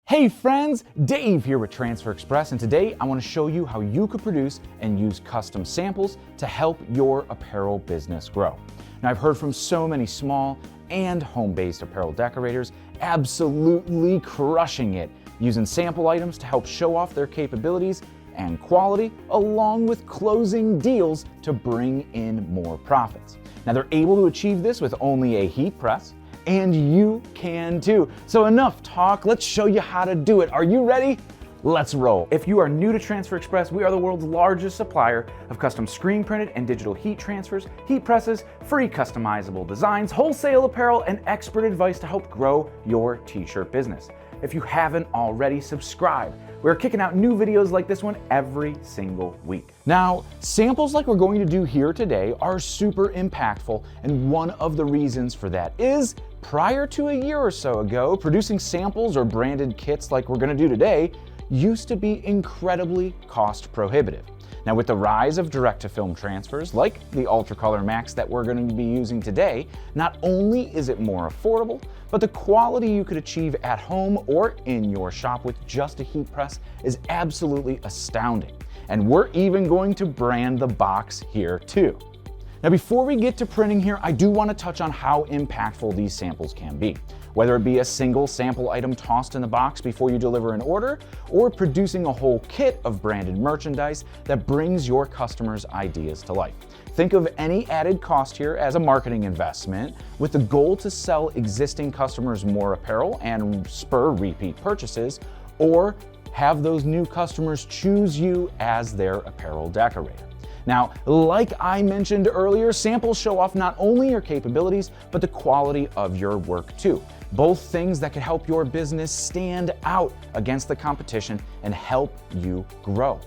Hey friends, Dave here with Transfer Express, and today I want to show you how you could produce and use custom samples to help your apparel business grow. Now, I've heard from so many small and home-based apparel decorators absolutely crushing it using sample items to help show off their capabilities and quality, along with closing deals to bring in more profits. Now, they're able to achieve this with only a heat press, and you can too. So enough talk, let's show you how to do it. Are you ready? Let's roll. If you are new to Transfer Express, we are the world's largest supplier of custom screen printed and digital heat transfers, heat presses, free customizable designs, wholesale apparel, and expert advice to help grow your t-shirt business. If you haven't already, subscribe. We're kicking out new videos like this one every single week. Now, samples like we're going to do here today are super impactful, and one of the reasons for that is prior to a year or so ago, producing samples or branded kits like we're going to do today used to be incredibly cost prohibitive. Now, with the rise of direct-to-film transfers like the UltraColor Max that we're going to be using today, not only is it more affordable, but the quality you could achieve at home or in your shop with just a heat press is absolutely astounding. And we're even going to brand the box here too. Now, before we get to printing here, I do want to touch on how impactful these samples can be. Whether it be a single sample item tossed in the box before you deliver an order, or producing a whole kit of branded merchandise that brings your customers' ideas to life. Think of any added cost here as a marketing investment with the goal to sell existing customers more apparel and spur repeat purchases, or have those new customers choose you as their apparel decorator. Now, like I mentioned earlier, samples show off not only your capabilities, but the quality of your work too. Both things that can help your business stand out against the competition and help you grow.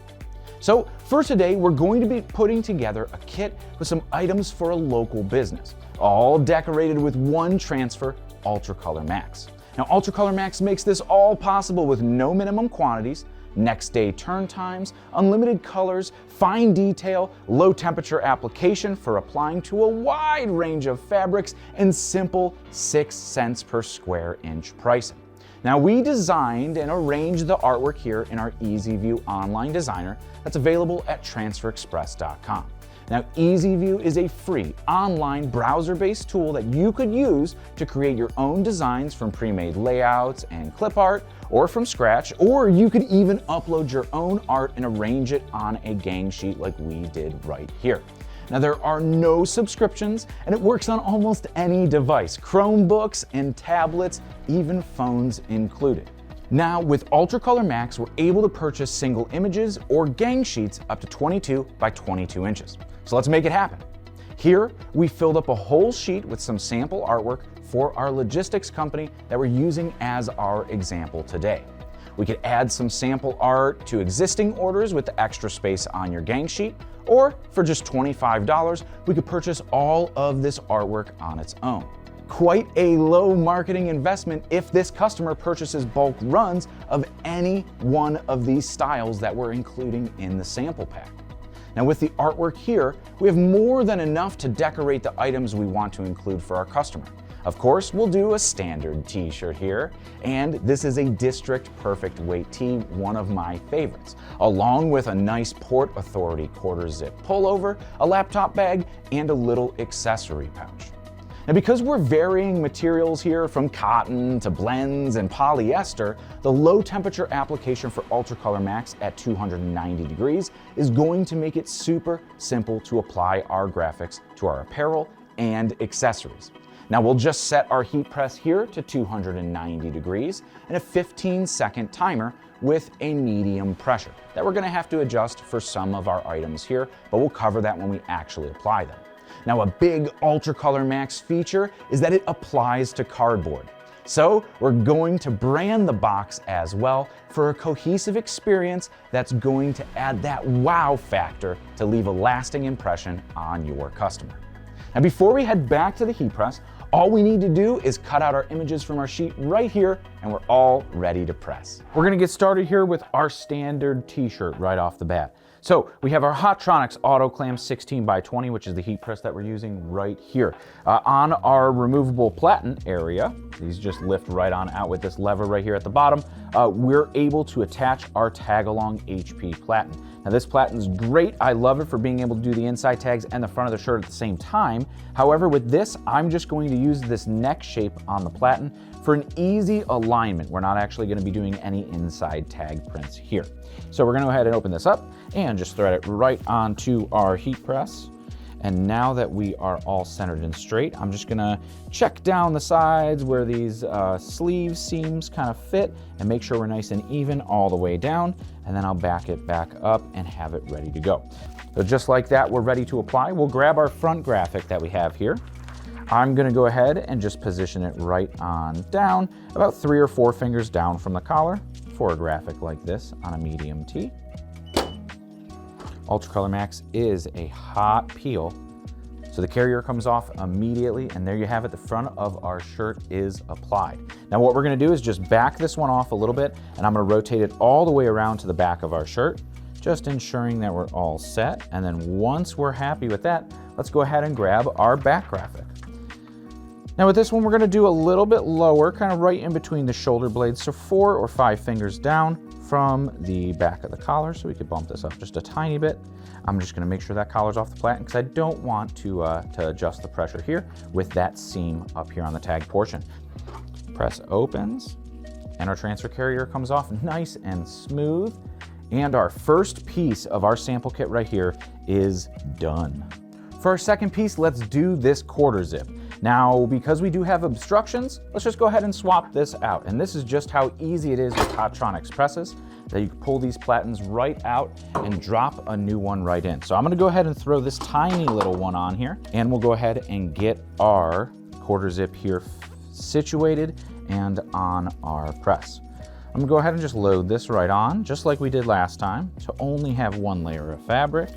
So for today, we're going to be putting together a kit with some items for a local business, all decorated with one transfer, UltraColor Max. Now, UltraColor Max makes this all possible with no minimum quantities, next day turn times, unlimited colors, fine detail, low temperature application for applying to a wide range of fabrics, and simple 6 cents per square inch pricing. Now, we designed and arranged the artwork here in our EasyView online designer that's available at transferexpress.com. Now, EasyView is a free online browser-based tool that you could use to create your own designs from pre-made layouts and clip art, or from scratch, or you could even upload your own art and arrange it on a gang sheet like we did right here. Now, there are no subscriptions, and it works on almost any device, Chromebooks and tablets, even phones included. Now, with UltraColor Max, we're able to purchase single images or gang sheets up to 22 by 22 inches. So let's make it happen. Here, we filled up a whole sheet with some sample artwork for our logistics company that we're using as our example today. We could add some sample art to existing orders with the extra space on your gang sheet, or for just $25, we could purchase all of this artwork on its own. Quite a low marketing investment if this customer purchases bulk runs of any one of these styles that we're including in the sample pack. Now, with the artwork here, we have more than enough to decorate the items we want to include for our customer. Of course, we'll do a standard t-shirt here, and this is a District Perfect Weight tee, one of my favorites, along with a nice Port Authority quarter zip pullover, a laptop bag, and a little accessory pouch. Now, because we're varying materials here from cotton to blends and polyester, the low temperature application for UltraColor Max at 290 degrees is going to make it super simple to apply our graphics to our apparel and accessories. Now, we'll just set our heat press here to 290 degrees and a 15-second timer with a medium pressure that we're going to have to adjust for some of our items here, but we'll cover that when we actually apply them. Now, a big UltraColor Max feature is that it applies to cardboard. So we're going to brand the box as well for a cohesive experience that's going to add that wow factor to leave a lasting impression on your customer. Now, before we head back to the heat press, all we need to do is cut out our images from our sheet right here, and we're all ready to press. We're gonna get started here with our standard t-shirt right off the bat. So we have our Hotronix Auto Clam 16x20, which is the heat press that we're using right here. On our removable platen area, these just lift right on out with this lever right here at the bottom, we're able to attach our tag-along HP platen. Now this platen's great. I love it for being able to do the inside tags and the front of the shirt at the same time. However, with this, I'm just going to use this neck shape on the platen for an easy alignment. We're not actually going to be doing any inside tag prints here. So we're going to go ahead and open this up and just thread it right onto our heat press. And now that we are all centered and straight, I'm just gonna check down the sides where these sleeve seams kind of fit and make sure we're nice and even all the way down. And then I'll back it back up and have it ready to go. So just like that, we're ready to apply. We'll grab our front graphic that we have here. I'm gonna go ahead and just position it right on down, about 3 or 4 fingers down from the collar for a graphic like this on a medium tee. UltraColor Max is a hot peel, so the carrier comes off immediately, and there you have it. The front of our shirt is applied. Now what we're gonna do is just back this one off a little bit, and I'm gonna rotate it all the way around to the back of our shirt, just ensuring that we're all set. And then once we're happy with that, let's go ahead and grab our back graphic. Now with this one, we're gonna do a little bit lower, kind of right in between the shoulder blades, so 4 or 5 fingers down from the back of the collar, so we could bump this up just a tiny bit. I'm just gonna make sure that collar's off the platen because I don't want to adjust the pressure here with that seam up here on the tag portion. Press opens, and our transfer carrier comes off nice and smooth. And our first piece of our sample kit right here is done. For our second piece, let's do this quarter zip. Now, because we do have obstructions, let's just go ahead and swap this out. And this is just how easy it is with Hotronix presses, that you can pull these platens right out and drop a new one right in. So I'm gonna go ahead and throw this tiny little one on here, and we'll go ahead and get our quarter zip here situated and on our press. I'm gonna go ahead and just load this right on, just like we did last time, to only have 1 layer of fabric.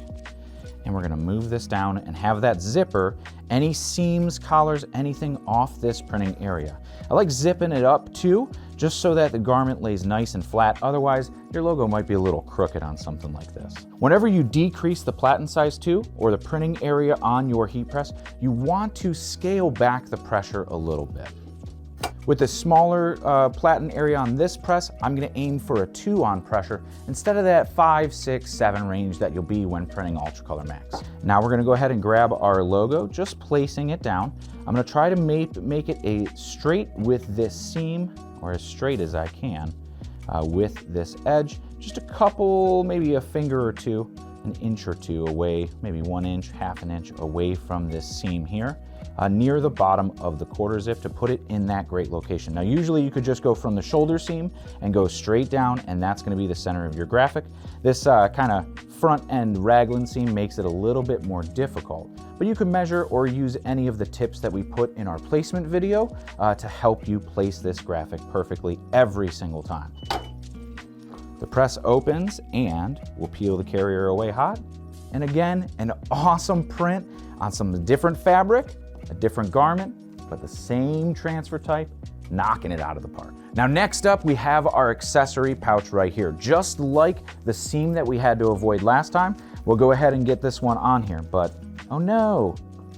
And we're gonna move this down and have that zipper, any seams, collars, anything off this printing area. I like zipping it up too, just so that the garment lays nice and flat. Otherwise, your logo might be a little crooked on something like this. Whenever you decrease the platen size too, or the printing area on your heat press, you want to scale back the pressure a little bit. With the smaller platen area on this press, I'm gonna aim for a 2 on pressure instead of that 5, 6, 7 range that you'll be when printing UltraColor Max. Now we're gonna go ahead and grab our logo, just placing it down. I'm gonna try to make it a straight with this seam, or as straight as I can, with this edge. Just a couple, maybe a finger or two, an inch or two away, maybe 1 inch, half an inch away from this seam here. Near the bottom of the quarter zip to put it in that great location. Now usually you could just go from the shoulder seam and go straight down, and that's gonna be the center of your graphic. This kind of front end raglan seam makes it a little bit more difficult, but you can measure or use any of the tips that we put in our placement video to help you place this graphic perfectly every single time. The press opens and we'll peel the carrier away hot. And again, an awesome print on some different fabric, a different garment, but the same transfer type, knocking it out of the park. Now next up, we have our accessory pouch right here. Just like the seam that we had to avoid last time, we'll go ahead and get this one on here, but oh no,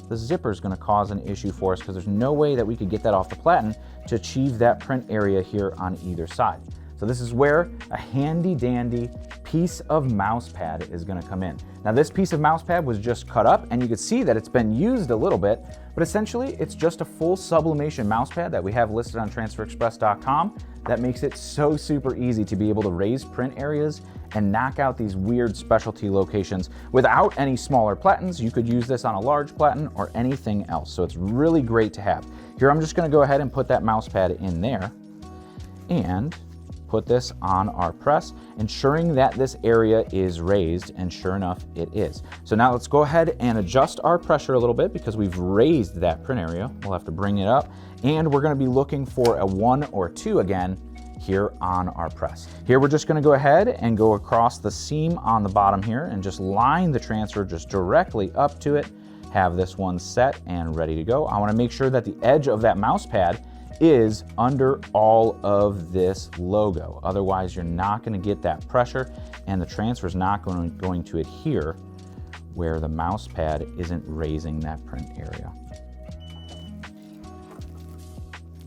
the zipper is gonna cause an issue for us because there's no way that we could get that off the platen to achieve that print area here on either side. So this is where a handy dandy piece of mouse pad is gonna come in. Now this piece of mouse pad was just cut up, and you can see that it's been used a little bit, but essentially it's just a full sublimation mouse pad that we have listed on transferexpress.com that makes it so super easy to be able to raise print areas and knock out these weird specialty locations without any smaller platens. You could use this on a large platen or anything else, so it's really great to have. Here I'm just gonna go ahead and put that mouse pad in there and put this on our press, ensuring that this area is raised, and sure enough, it is. So now let's go ahead and adjust our pressure a little bit because we've raised that print area. We'll have to bring it up, and we're gonna be looking for a 1 or 2 again here on our press. Here we're just gonna go ahead and go across the seam on the bottom here and just line the transfer just directly up to it. Have this one set and ready to go. I wanna make sure that the edge of that mouse pad is under all of this logo. Otherwise, you're not going to get that pressure and the transfer is not going to adhere where the mouse pad isn't raising that print area.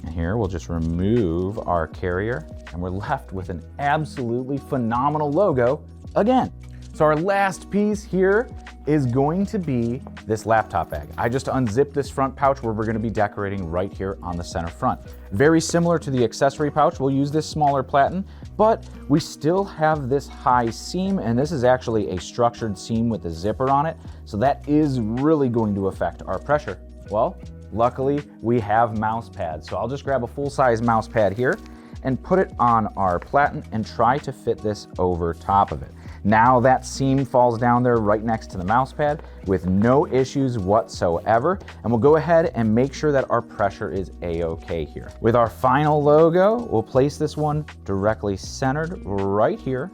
And here we'll just remove our carrier and we're left with an absolutely phenomenal logo again. So our last piece here is going to be this laptop bag. I just unzipped this front pouch where we're going to be decorating right here on the center front. Very similar to the accessory pouch, we'll use this smaller platen, but we still have this high seam, and this is actually a structured seam with a zipper on it, so that is really going to affect our pressure. Well, luckily we have mouse pads, so I'll just grab a full-size mouse pad here and put it on our platen and try to fit this over top of it. Now that seam falls down there right next to the mouse pad with no issues whatsoever. And we'll go ahead and make sure that our pressure is a-okay here. With our final logo, we'll place this one directly centered right here.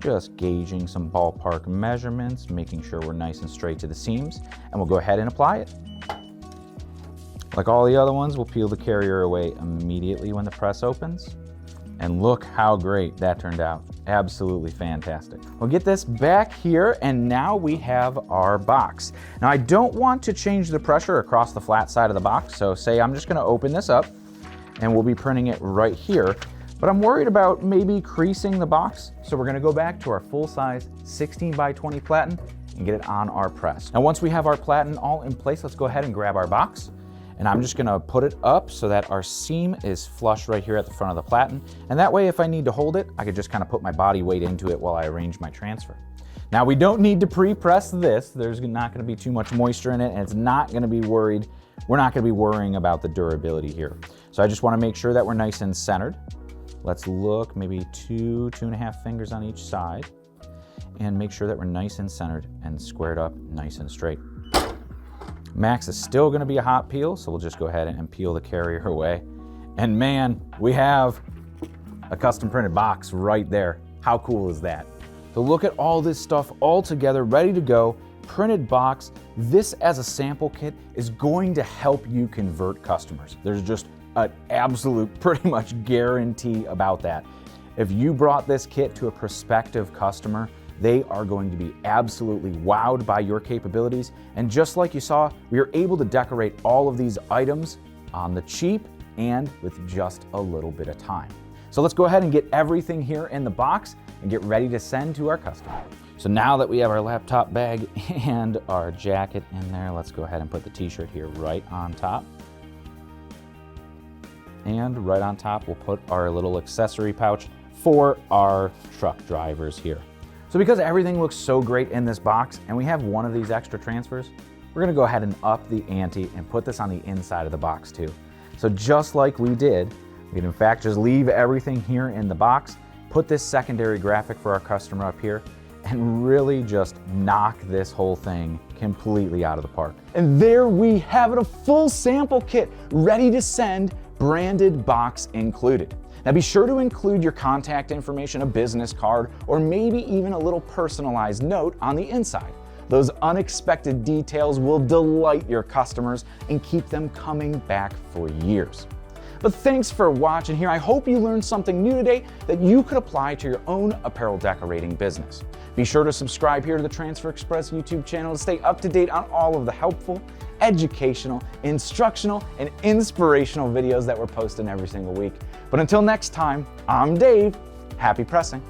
Just gauging some ballpark measurements, making sure we're nice and straight to the seams, and we'll go ahead and apply it. Like all the other ones, we'll peel the carrier away immediately when the press opens. And look how great that turned out. Absolutely fantastic. We'll get this back here, and now we have our box. Now I don't want to change the pressure across the flat side of the box, so say I'm just gonna open this up and we'll be printing it right here, but I'm worried about maybe creasing the box, so we're gonna go back to our full-size 16 by 20 platen and get it on our press. Now once we have our platen all in place, let's go ahead and grab our box. And I'm just gonna put it up so that our seam is flush right here at the front of the platen. And that way, if I need to hold it, I could just kind of put my body weight into it while I arrange my transfer. Now we don't need to pre-press this. There's not gonna be too much moisture in it, and it's not gonna be worried. We're not gonna be worrying about the durability here. So I just wanna make sure that we're nice and centered. Let's look maybe 2.5 fingers on each side and make sure that we're nice and centered and squared up nice and straight. Max is still gonna be a hot peel, so we'll just go ahead and peel the carrier away. And man, we have a custom printed box right there. How cool is that? So look at all this stuff all together, ready to go, printed box. This as a sample kit is going to help you convert customers. There's just an absolute pretty much guarantee about that. If you brought this kit to a prospective customer, they are going to be absolutely wowed by your capabilities. And just like you saw, we are able to decorate all of these items on the cheap and with just a little bit of time. So let's go ahead and get everything here in the box and get ready to send to our customer. So now that we have our laptop bag and our jacket in there, let's go ahead and put the t-shirt here right on top. And right on top, we'll put our little accessory pouch for our truck drivers here. So because everything looks so great in this box and we have one of these extra transfers, we're gonna go ahead and up the ante and put this on the inside of the box too. So just like we did, we can in fact just leave everything here in the box, put this secondary graphic for our customer up here, and really just knock this whole thing completely out of the park. And there we have it, a full sample kit ready to send, branded box included. Now be sure to include your contact information, a business card, or maybe even a little personalized note on the inside. Those unexpected details will delight your customers and keep them coming back for years. But thanks for watching here. I hope you learned something new today that you could apply to your own apparel decorating business. Be sure to subscribe here to the Transfer Express YouTube channel to stay up to date on all of the helpful, educational, instructional, and inspirational videos that we're posting every single week. But until next time, I'm Dave. Happy pressing.